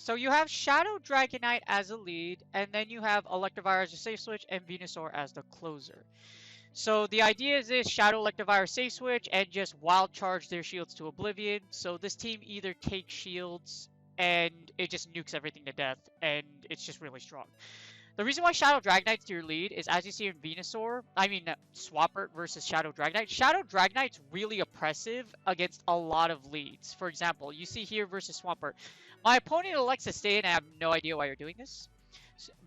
So you have Shadow Dragonite as a lead, and then you have Electivire as your safe switch, and Venusaur as the closer. So the idea is this: Shadow Electivire safe switch, and just wild charge their shields to oblivion. So this team either takes shields, and it just nukes everything to death, and it's just really strong. The reason why Shadow Dragonite's your lead is, as you see in Venusaur, Swampert versus Shadow Dragonite. Shadow Dragonite's really oppressive against a lot of leads. For example, you see here versus Swampert. My opponent elects to stay in, and I have no idea why you're doing this.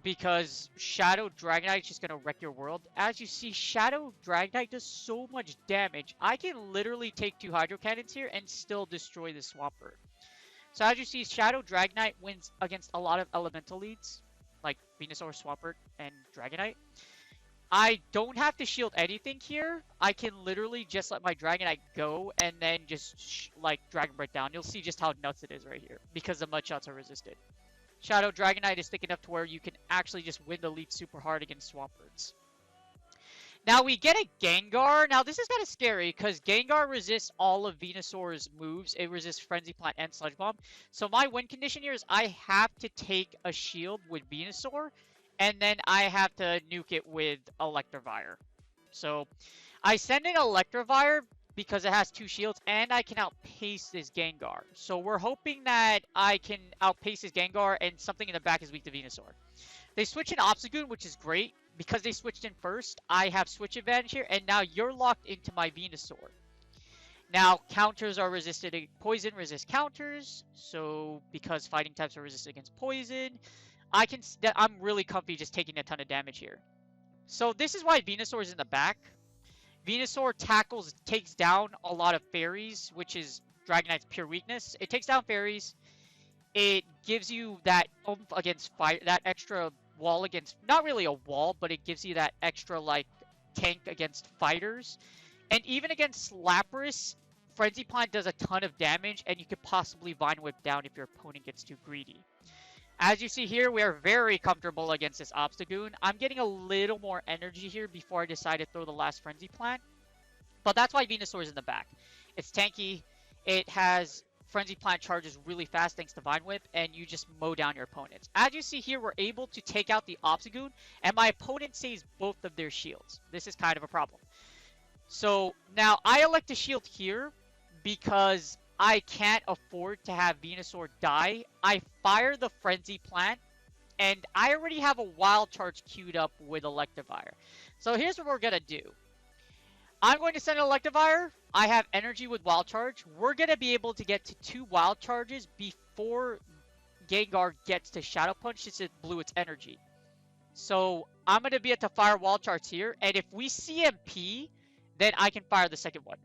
Because Shadow Dragonite is just going to wreck your world. As you see, Shadow Dragonite does so much damage. I can literally take 2 Hydro Cannons here and still destroy the Swampert. So as you see, Shadow Dragonite wins against a lot of elemental leads, like Venusaur, Swampert, and Dragonite. I don't have to shield anything here. I can literally just let my Dragonite go and then just Dragon Breath down. You'll see just how nuts it is right here because the Mud Shots are resisted. Shadow Dragonite is thick enough to where you can actually just win the lead super hard against Swamperts. Now we get a Gengar. Now this is kind of scary because Gengar resists all of Venusaur's moves. It resists Frenzy Plant and Sludge Bomb. So my win condition here is I have to take a shield with Venusaur, and then I have to nuke it with Electivire. So I send in Electivire because it has 2 shields, and I can outpace this Gengar. So we're hoping that I can outpace this Gengar, and something in the back is weak to Venusaur. They switch in Obstagoon, which is great. Because they switched in first, I have switch advantage here, and now you're locked into my Venusaur. Now, counters are resisted. Poison resists counters, so because fighting types are resisted against poison, I'm really comfy just taking a ton of damage here. So this is why Venusaur is in the back. Venusaur takes down a lot of fairies, which is Dragonite's pure weakness. It takes down fairies. It gives you that oomph against fire, that extra wall against, not really a wall, but it gives you that extra tank against fighters. And even against Lapras, Frenzy Plant does a ton of damage, and you could possibly Vine Whip down if your opponent gets too greedy. As you see here, we are very comfortable against this Obstagoon. I'm getting a little more energy here before I decide to throw the last Frenzy Plant. But that's why Venusaur is in the back. It's tanky. It has Frenzy Plant charges really fast thanks to Vine Whip, and you just mow down your opponents. As you see here, we're able to take out the Obstagoon, and my opponent saves both of their shields. This is kind of a problem. So now I elect to shield here because I can't afford to have Venusaur die. I fire the Frenzy Plant, and I already have a Wild Charge queued up with Electivire. So here's what we're going to do. I'm going to send an Electivire. I have energy with Wild Charge. We're going to be able to get to 2 Wild Charges before Gengar gets to Shadow Punch since it blew its energy. So I'm going to be able to fire Wild Charge here. And if we CMP, then I can fire the second one.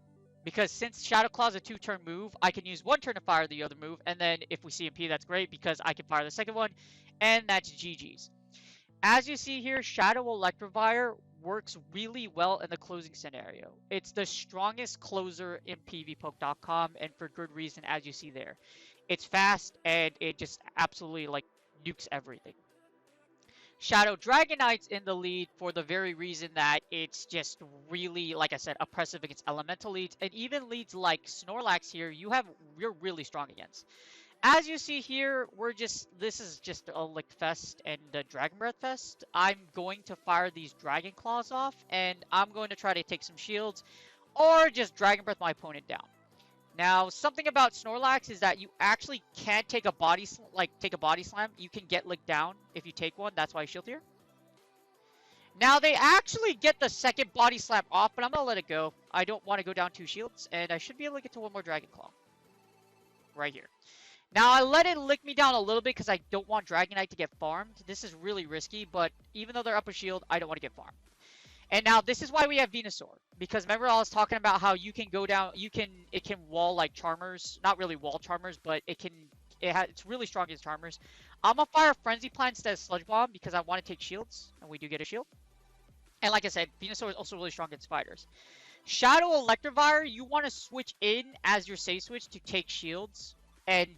Because since Shadow Claw is a 2-turn move, I can use 1 turn to fire the other move. And then if we CMP, that's great because I can fire the second one. And that's GG's. As you see here, Shadow Electivire works really well in the closing scenario. It's the strongest closer in PvPoke.com, and for good reason, as you see there. It's fast, and it just absolutely nukes everything. Shadow Dragonite's in the lead for the very reason that it's just really, like I said, oppressive against elemental leads, and even leads like Snorlax here, you're really strong against. As you see here, this is just a Lick Fest and a Dragon Breath Fest. I'm going to fire these Dragon Claws off, and I'm going to try to take some shields, or just Dragon Breath my opponent down. Now, something about Snorlax is that you actually can't take a body slam. You can get licked down if you take one. That's why I shield here. Now, they actually get the second body slam off, but I'm going to let it go. I don't want to go down 2 shields, and I should be able to get to 1 more Dragon Claw. Right here. Now, I let it lick me down a little bit because I don't want Dragonite to get farmed. This is really risky, but even though they're up a shield, I don't want to get farmed. And now, this is why we have Venusaur. Because remember I was talking about how you can go down, it can wall like Charmers. Not really wall Charmers, but it's really strong against Charmers. I'm going to fire Frenzy Plant instead of Sludge Bomb because I want to take shields, and we do get a shield. And like I said, Venusaur is also really strong against fighters. Shadow Electivire, you want to switch in as your safe switch to take shields. And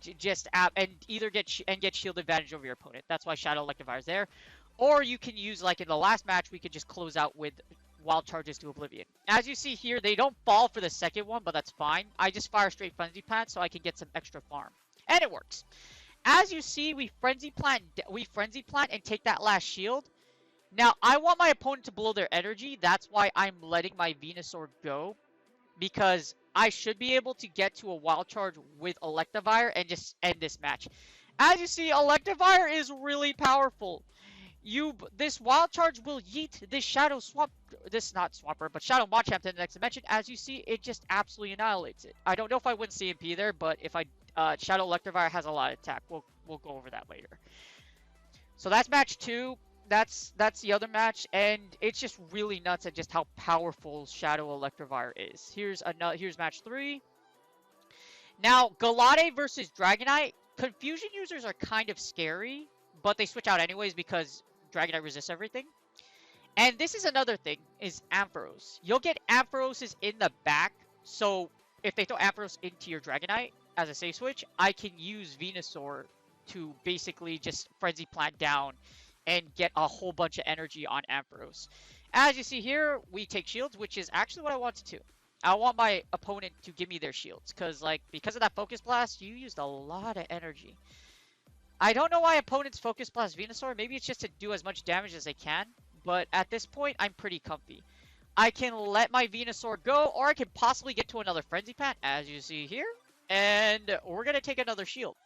either get shield advantage over your opponent. That's why Shadow Electivire is there. Or you can use, like in the last match, we could just close out with Wild Charges to Oblivion. As you see here, they don't fall for the second one, but that's fine. I just fire straight Frenzy Plant so I can get some extra farm. And it works. As you see, we Frenzy Plant and take that last shield. Now, I want my opponent to blow their energy. That's why I'm letting my Venusaur go. Because I should be able to get to a Wild Charge with Electivire and just end this match. As you see, Electivire is really powerful. This Wild Charge will yeet this Shadow Swamp, this not Swamper, but Shadow Machamp to the next dimension. As you see, it just absolutely annihilates it. I don't know if I win CMP there, but if I Shadow Electivire has a lot of attack. We'll go over that later. So that's match 2. That's the other match, and it's just really nuts at just how powerful Shadow Electivire is. Here's match 3. Now, Galate versus Dragonite. Confusion users are kind of scary, but they switch out anyways because Dragonite resists everything. And this is another thing, is Ampharos. You'll get Amphoroses in the back, so if they throw Ampharos into your Dragonite as a safe switch, I can use Venusaur to basically just Frenzy Plant down and get a whole bunch of energy on Ampharos. As you see here, we take shields, which is actually what I wanted to. I want my opponent to give me their shields, because of that Focus Blast, you used a lot of energy. I don't know why opponents Focus Blast Venusaur. Maybe it's just to do as much damage as they can, but at this point, I'm pretty comfy. I can let my Venusaur go, or I can possibly get to another Frenzy Plant, as you see here, and we're going to take another shield.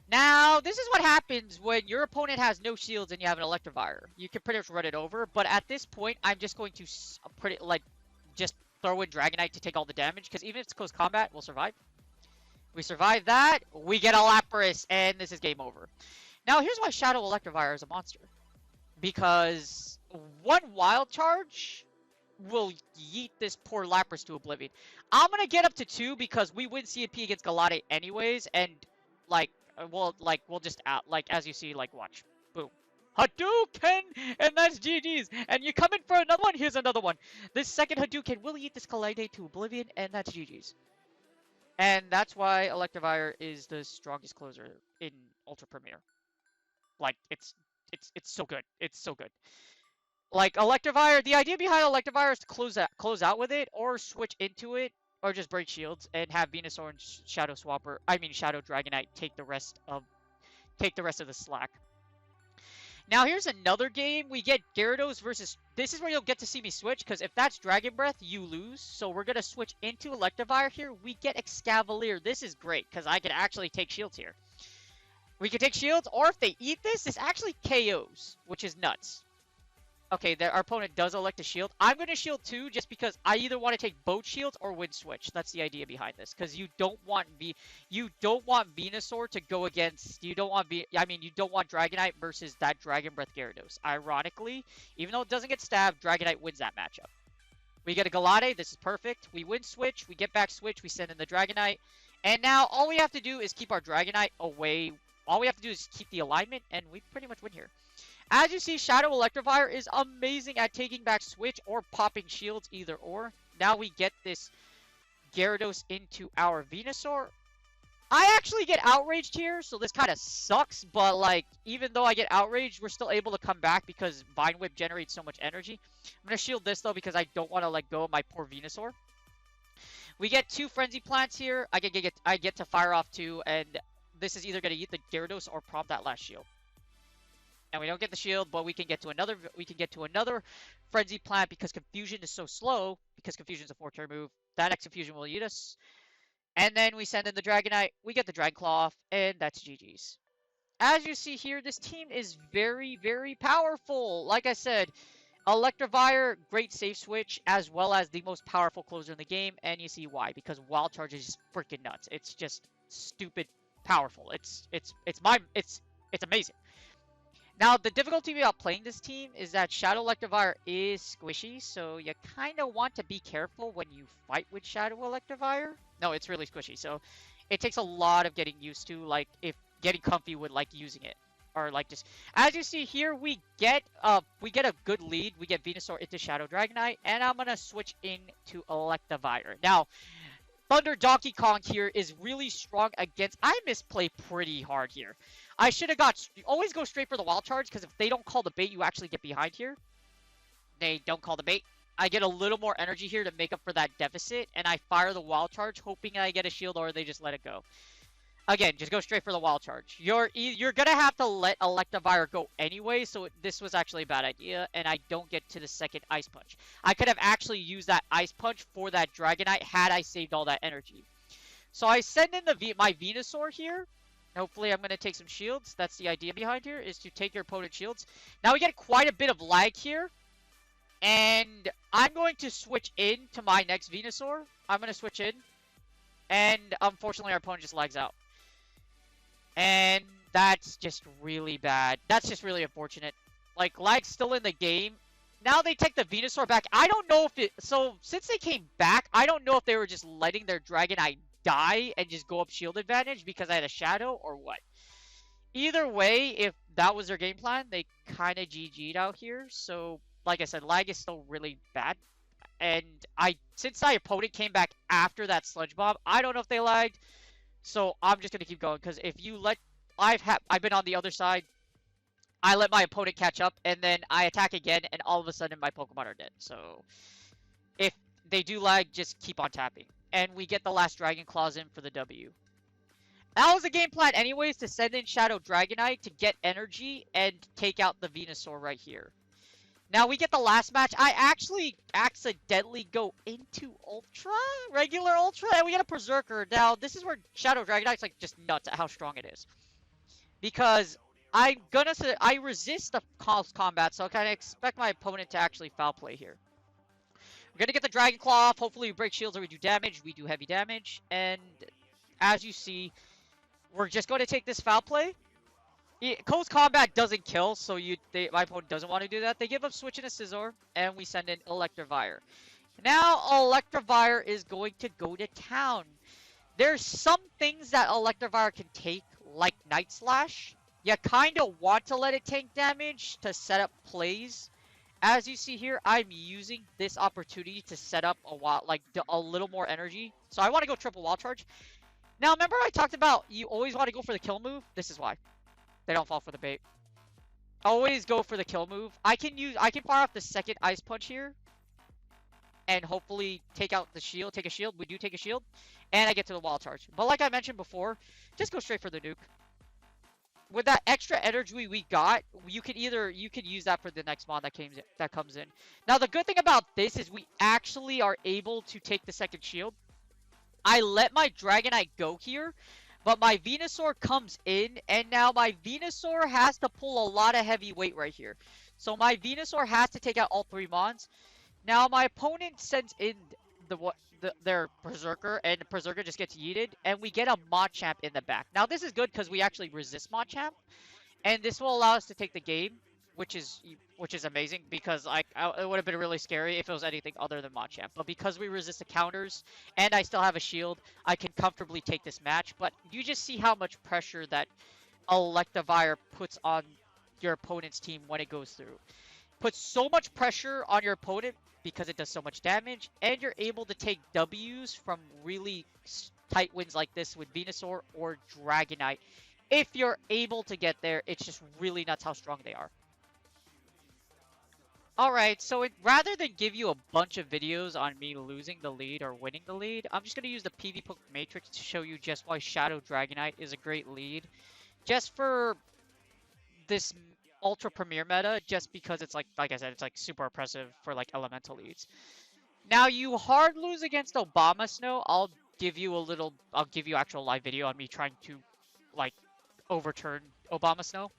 Now, this is what happens when your opponent has no shields and you have an Electivire. You can pretty much run it over, but at this point, I'm just going to just throw in Dragonite to take all the damage, because even if it's close combat, we'll survive. We survive that, we get a Lapras, and this is game over. Now, here's why Shadow Electivire is a monster. Because one Wild Charge will yeet this poor Lapras to oblivion. I'm going to get up to 2 because we win CMP against Galate anyways, and, we'll just as you see, watch. Boom. Hadouken! And that's GG's. And you come in for another one? Here's another one. This second Hadouken will eat this Galate to oblivion, and that's GG's. And that's why Electivire is the strongest closer in Ultra Premier. It's so good. It's so good. Electivire, the idea behind Electivire is to close out with it, or switch into it, or just break shields and have Venusaur and Shadow Dragonite take the rest of the slack. Now here's another game. We get Gyarados versus... This is where you'll get to see me switch, because if that's Dragon Breath, you lose. So we're going to switch into Electivire here. We get Excavalier. This is great, because I can actually take shields here. We can take shields, or if they eat this actually KOs, which is nuts. Okay, our opponent does elect a shield. I'm going to shield too, just because I either want to take both shields or win switch. That's the idea behind this, because you don't want Venusaur to go against. You don't want Dragonite versus that Dragon Breath Gyarados. Ironically, even though it doesn't get stabbed, Dragonite wins that matchup. We get a Galate. This is perfect. We win switch. We get back switch. We send in the Dragonite, and now all we have to do is keep our Dragonite away. All we have to do is keep the alignment, and we pretty much win here. As you see, Shadow Electivire is amazing at taking back switch or popping shields, either or. Now we get this Gyarados into our Venusaur. I actually get outraged here, so this kind of sucks, but even though I get outraged, we're still able to come back because Vine Whip generates so much energy. I'm going to shield this though because I don't want to let go of my poor Venusaur. We get 2 Frenzy Plants here. I get to fire off 2, and this is either going to eat the Gyarados or prompt that last shield. And we don't get the shield, but we can get to another Frenzy Plant because Confusion is so slow, because Confusion is a 4-turn move. That next Confusion will eat us. And then we send in the Dragonite, we get the Dragon Claw off, and that's GG's. As you see here, this team is very, very powerful. Like I said, Electivire, great safe switch, as well as the most powerful closer in the game, and you see why. Because Wild Charge is just freaking nuts. It's just stupid powerful. It's amazing. Now, the difficulty about playing this team is that Shadow Electivire is squishy, so you kind of want to be careful when you fight with Shadow Electivire. No, it's really squishy, so it takes a lot of getting used to, if getting comfy with, using it. Or, just... As you see here, we get a good lead. We get Venusaur into Shadow Dragonite, and I'm going to switch into Electivire. Now, Thunder Donkey Kong here is really strong against... I misplay pretty hard here. I should have always go straight for the Wild Charge, because if they don't call the bait, you actually get behind here. They don't call the bait. I get a little more energy here to make up for that deficit, and I fire the Wild Charge, hoping I get a shield or they just let it go. Again, just go straight for the Wild Charge. You're gonna have to let Electivire go anyway, so this was actually a bad idea, and I don't get to the second Ice Punch. I could have actually used that Ice Punch for that Dragonite had I saved all that energy. So I send in my Venusaur here. Hopefully I'm going to take some shields. That's the idea behind here, is to take your opponent's shields. Now we get quite a bit of lag here. And I'm going to switch in to my next Venusaur. I'm going to switch in. And unfortunately our opponent just lags out. And that's just really bad. That's just really unfortunate. Like, lag's still in the game. Now they take the Venusaur back. I don't know if it... So, since they came back, I don't know if they were just letting their Dragonite die and just go up shield advantage because I had a Shadow or what. Either way, if that was their game plan, they kind of GG'd out here. So, like I said, lag is still really bad. And since my opponent came back after that Sludge Bomb, I don't know if they lagged. So I'm just gonna keep going because if you let, I've been on the other side. I let my opponent catch up, and then I attack again, and all of a sudden my Pokemon are dead. So if they do lag, just keep on tapping, and we get the last Dragon Claws in for the W. That was the game plan anyways, to send in Shadow Dragonite to get energy and take out the Venusaur right here. Now we get the last match. I actually accidentally go into Ultra, regular Ultra, and we get a Berserker. Now this is where Shadow Dragonite's like just nuts at how strong it is. Because I resist the close combat, so I kind of expect my opponent to actually foul play here. We're gonna get the Dragon Claw off. Hopefully we break shields or we do damage. We do heavy damage, and as you see, we're just going to take this foul play. Close combat doesn't kill, so my opponent doesn't want to do that. They give up Switch and a Scizor, and we send in Electivire. Now Electivire is going to go to town. There's some things that Electivire can take, like Night Slash. You kind of want to let it take damage to set up plays. As you see here, I'm using this opportunity to set up a little more energy. So I want to go triple Wild Charge. Now remember I talked about you always want to go for the kill move? This is why. They don't fall for the bait. Always go for the kill move. I can fire off the second Ice Punch here. And hopefully take out the shield. Take a shield. We do take a shield. And I get to the Wild Charge. But like I mentioned before, just go straight for the nuke. With that extra energy we got, you could use that for the next mod that comes in. Now the good thing about this is we actually are able to take the second shield. I let my Dragonite go here. But my Venusaur comes in, and now my Venusaur has to pull a lot of heavy weight right here. So my Venusaur has to take out all three mons. Now my opponent sends in their Berserker, and the Berserker just gets yeeted, and we get a Machamp in the back. Now this is good because we actually resist Machamp, and this will allow us to take the game, which is amazing because it would have been really scary if it was anything other than Machamp. But because we resist the counters and I still have a shield, I can comfortably take this match. But you just see how much pressure that Electivire puts on your opponent's team when it goes through. Puts so much pressure on your opponent because it does so much damage, and you're able to take W's from really tight wins like this with Venusaur or Dragonite. If you're able to get there, it's just really nuts how strong they are. Alright, so rather than give you a bunch of videos on me losing the lead or winning the lead, I'm just going to use the PvP Matrix to show you just why Shadow Dragonite is a great lead. Just for this Ultra Premier meta, just because it's like I said, it's like super oppressive for like elemental leads. Now you hard lose against Obama Snow, I'll give you actual live video on me trying to like overturn Obama Snow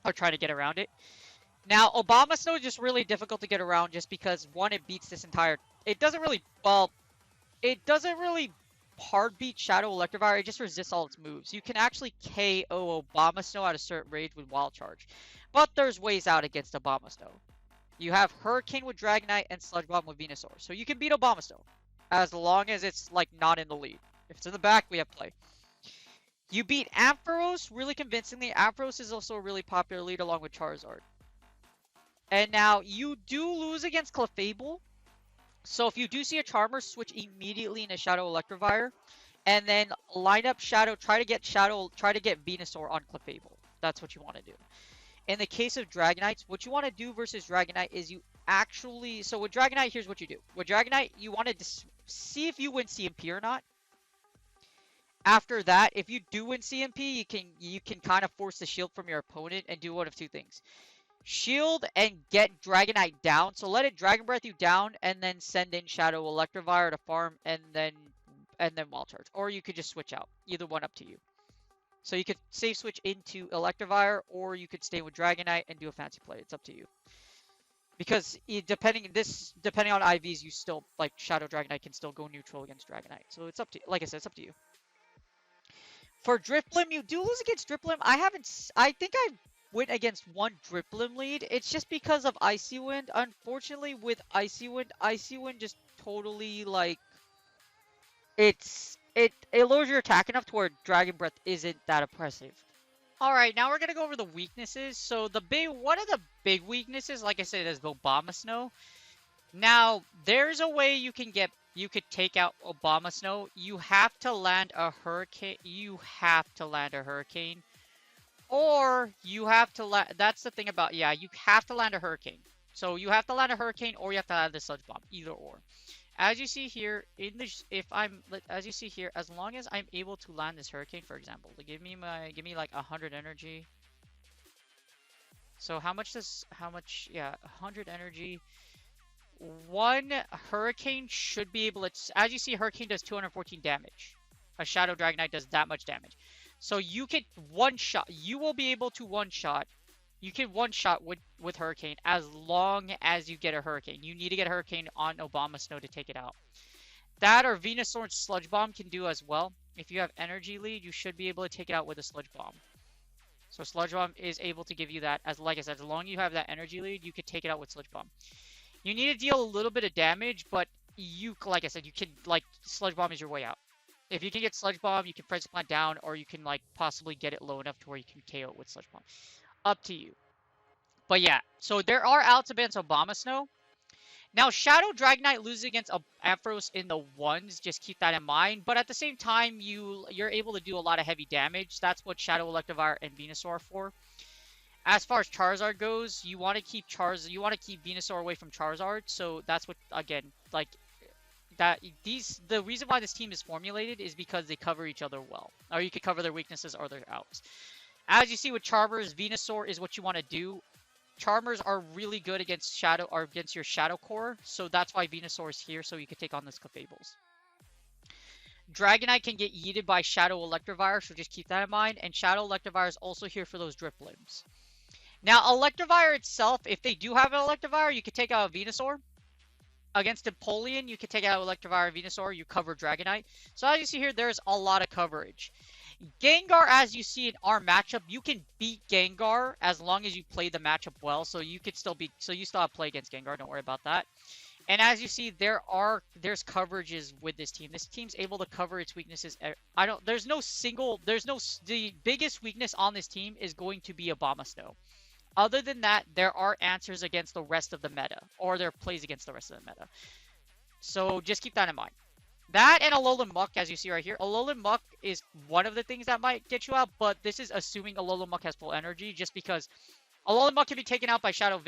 or try to get around it. Now, Obama Snow is just really difficult to get around just because, one, it beats this entire... It doesn't really hard beat Shadow Electivire, it just resists all its moves. You can actually KO Obama Snow at a certain range with Wild Charge. But there's ways out against Obama Snow. You have Hurricane with Dragonite and Sludge Bomb with Venusaur. So you can beat Obama Snow, as long as it's, like, not in the lead. If it's in the back, we have play. You beat Ampharos really convincingly. Ampharos is also a really popular lead along with Charizard. And now, you do lose against Clefable. So if you do see a Charmer, switch immediately into Shadow Electivire. And then line up Shadow, try to get Venusaur on Clefable. That's what you want to do. In the case of Dragonites, what you want to do versus Dragonite is you actually... So with Dragonite, here's what you do. With Dragonite, you want to see if you win CMP or not. After that, if you do win CMP, you can kind of force the shield from your opponent and do one of two things. Shield and get Dragonite down. So let it Dragon Breath you down and then send in Shadow Electivire to farm and then Wild Charge. Or you could just switch out. Either one up to you. So you could safe switch into Electivire, or you could stay with Dragonite and do a fancy play. It's up to you. Because depending on IVs, you still like Shadow Dragonite can still go neutral against Dragonite. So it's up to, like I said, it's up to you. For Drifblim, you do lose against Drifblim. I think I went against one Drifblim lead. It's just because of Icy Wind. Unfortunately, with Icy Wind just totally like it lowers your attack enough to where Dragon Breath isn't that oppressive. Alright, now we're gonna go over the weaknesses. So one of the big weaknesses, like I said, is Obama Snow. Now, there's a way you could take out Obama Snow. You have to land a hurricane. Or you have to that's the thing about, yeah, you have to land a hurricane. So you have to land a hurricane or you have to land the sludge bomb, either or. As you see here, as long as I'm able to land this hurricane, for example, give me like 100 energy. So yeah, 100 energy. One hurricane should be able to, as you see, hurricane does 214 damage. A Shadow Dragonite does that much damage. So you can you will be able to one-shot. You can one-shot with Hurricane as long as you get a Hurricane. You need to get a Hurricane on Obama Snow to take it out. That or Venusaur's Sludge Bomb can do as well. If you have energy lead, you should be able to take it out with a Sludge Bomb. So Sludge Bomb is able to give you that. Like I said, as long as you have that energy lead, you could take it out with Sludge Bomb. You need to deal a little bit of damage, but like I said, you can, like, Sludge Bomb is your way out. If you can get Sludge Bomb, you can Frenzy Plant down, or you can, like, possibly get it low enough to where you can KO it with Sludge Bomb. Up to you. But yeah, so there are outs against Obama Snow. Now, Shadow Dragonite loses against Ampharos in the ones, just keep that in mind. But at the same time, you're able to do a lot of heavy damage. That's what Shadow Electivire and Venusaur are for. As far as Charizard goes, you want to keep Venusaur away from Charizard. So that's what, again, like the reason why this team is formulated is because they cover each other well, or you could cover their weaknesses or their outs. As you see with Charmers, Venusaur is what you want to do. Charmers are really good against your Shadow Core, so that's why Venusaur is here, so you can take on this Clefables. Dragonite can get yeeted by Shadow Electivire, so just keep that in mind. And Shadow Electivire is also here for those Drifblims. Now, Electivire itself, if they do have an Electivire, you can take out a Venusaur. Against Empoleon, you can take out Electivire and Venusaur, you cover Dragonite. So as you see here, there's a lot of coverage. Gengar, as you see in our matchup, you can beat Gengar as long as you play the matchup well. So you still have play against Gengar, don't worry about that. And as you see, there's coverages with this team. This team's able to cover its weaknesses. The biggest weakness on this team is going to be Obama Snow. Other than that, there are answers against the rest of the meta, or there are plays against the rest of the meta. So just keep that in mind. That and Alolan Muck, as you see right here. Alolan Muck is one of the things that might get you out, but this is assuming Alolan Muck has full energy, just because Alolan Muck can be taken out by Shadow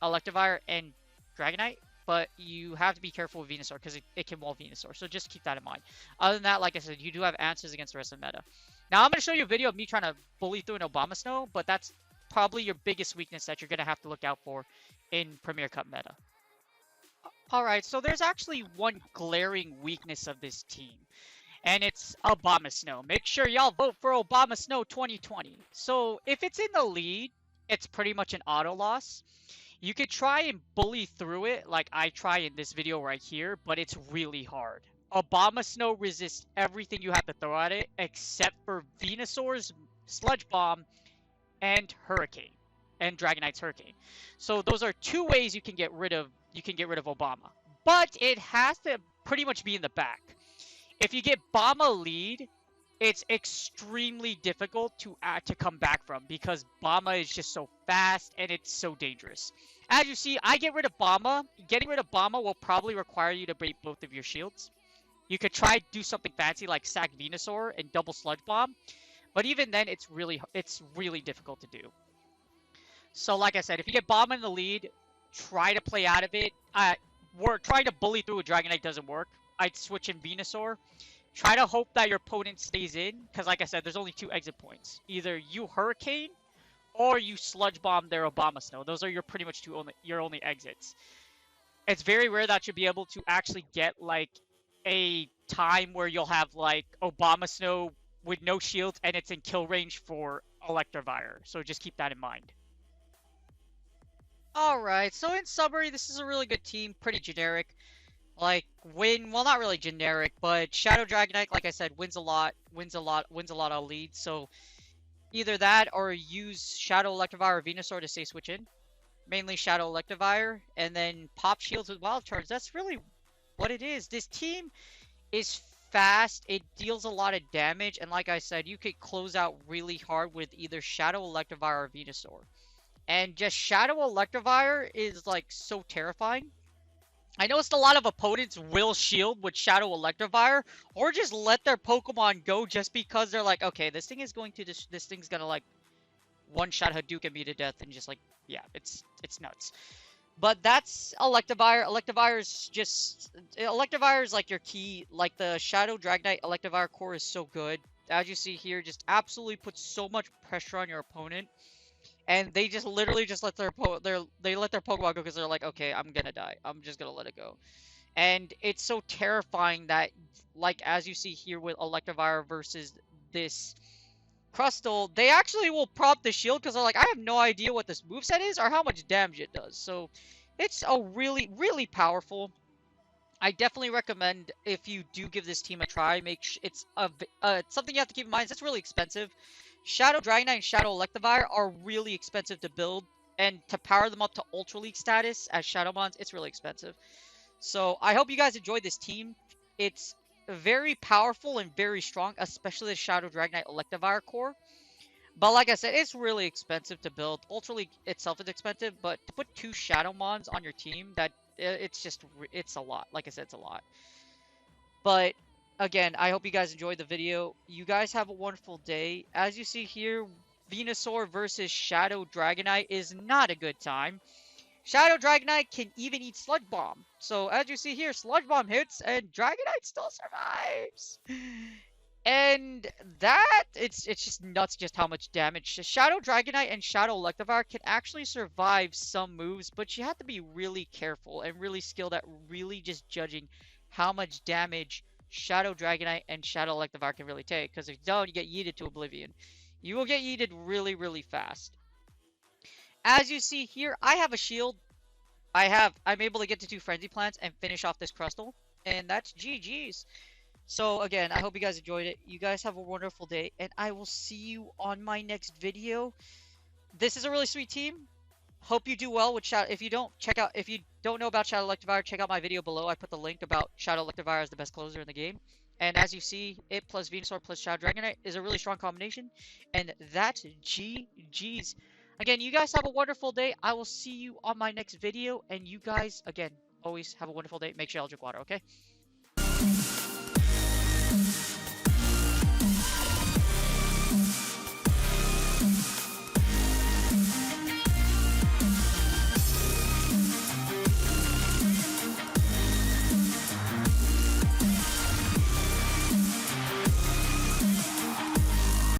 Electivire and Dragonite, but you have to be careful with Venusaur because it can wall Venusaur, so just keep that in mind. Other than that, like I said, you do have answers against the rest of the meta. Now, I'm going to show you a video of me trying to bully through an Obama Snow, but that's probably your biggest weakness that you're going to have to look out for in Premier Cup meta. Alright, so there's actually one glaring weakness of this team, and it's Obama Snow. Make sure y'all vote for Obama Snow 2020. So, if it's in the lead, it's pretty much an auto loss. You could try and bully through it like I try in this video right here, but it's really hard. Obama Snow resists everything you have to throw at it, except for Venusaur's Sludge Bomb and Hurricane, and Dragonite's Hurricane. So those are two ways you can get rid of Obama. But it has to pretty much be in the back. If you get Bama lead, it's extremely difficult to come back from because Bama is just so fast and it's so dangerous. As you see, I get rid of Bama. Getting rid of Bama will probably require you to break both of your shields. You could try to do something fancy like sack Venusaur and double Sludge Bomb, but even then, it's really difficult to do. So, like I said, if you get Bama in the lead, try to play out of it. Trying to bully through a Dragonite doesn't work. I'd switch in Venusaur. Try to hope that your opponent stays in, because like I said, there's only 2 exit points. Either you Hurricane, or you Sludge Bomb their Obama Snow. Those are your pretty much your only exits. It's very rare that you'll be able to actually get like a time where you'll have like Obama Snow with no shields and it's in kill range for Electivire. So just keep that in mind. Alright, so in summary, this is a really good team, pretty generic. Like, well, not really generic, but Shadow Dragonite, like I said, wins a lot of leads, so either that or use Shadow Electivire or Venusaur to stay switch in. Mainly Shadow Electivire, and then pop shields with Wild Charge. That's really what it is. This team is fast, it deals a lot of damage, and like I said, you could close out really hard with either Shadow Electivire or Venusaur. And just Shadow Electivire is like so terrifying. I noticed a lot of opponents will shield with Shadow Electivire, or just let their Pokemon go just because they're like, okay, this thing's gonna like one-shot Hadouken me to death, and just like, yeah, it's nuts. But that's Electivire. Electivire is like your key, like the Shadow Dragonite Electivire core is so good. As you see here, just absolutely puts so much pressure on your opponent. And they just literally just let their Pokemon go because they're like, okay, I'm gonna die. I'm just gonna let it go. And it's so terrifying that, like, as you see here with Electivire versus this Crustle, they actually will prompt the shield because they're like, I have no idea what this moveset is or how much damage it does. So it's a really, really powerful. I definitely recommend, if you do give this team a try, it's something you have to keep in mind. It's really expensive. Shadow Dragonite and Shadow Electivire are really expensive to build, and to power them up to Ultra League status as Shadowmons, it's really expensive. So I hope you guys enjoyed this team. It's very powerful and very strong, especially the Shadow Dragonite Electivire core. But like I said, it's really expensive to build. Ultra League itself is expensive, but to put 2 Shadowmons on your team, it's a lot. Like I said, it's a lot. But again, I hope you guys enjoyed the video. You guys have a wonderful day. As you see here, Venusaur versus Shadow Dragonite is not a good time. Shadow Dragonite can even eat Sludge Bomb. So as you see here, Sludge Bomb hits and Dragonite still survives. And it's just nuts just how much damage. Shadow Dragonite and Shadow Electivire can actually survive some moves, but you have to be really careful and really skilled at really just judging how much damage Shadow Dragonite and Shadow Electivire can really take. Because if you don't, you get yeeted to oblivion. You will get yeeted really, really fast. As you see here, I have a shield. I'm able to get to 2 Frenzy Plants and finish off this Crustle. And that's GG's. So again, I hope you guys enjoyed it. You guys have a wonderful day, and I will see you on my next video. This is a really sweet team. Hope you do well with Shadow. If you don't know about Shadow Electivire, check out my video below. I put the link about Shadow Electivire as the best closer in the game. And as you see, it plus Venusaur plus Shadow Dragonite is a really strong combination. And that's GG's. Again, you guys have a wonderful day. I will see you on my next video. And you guys, again, always have a wonderful day. Make sure y'all drink water, okay?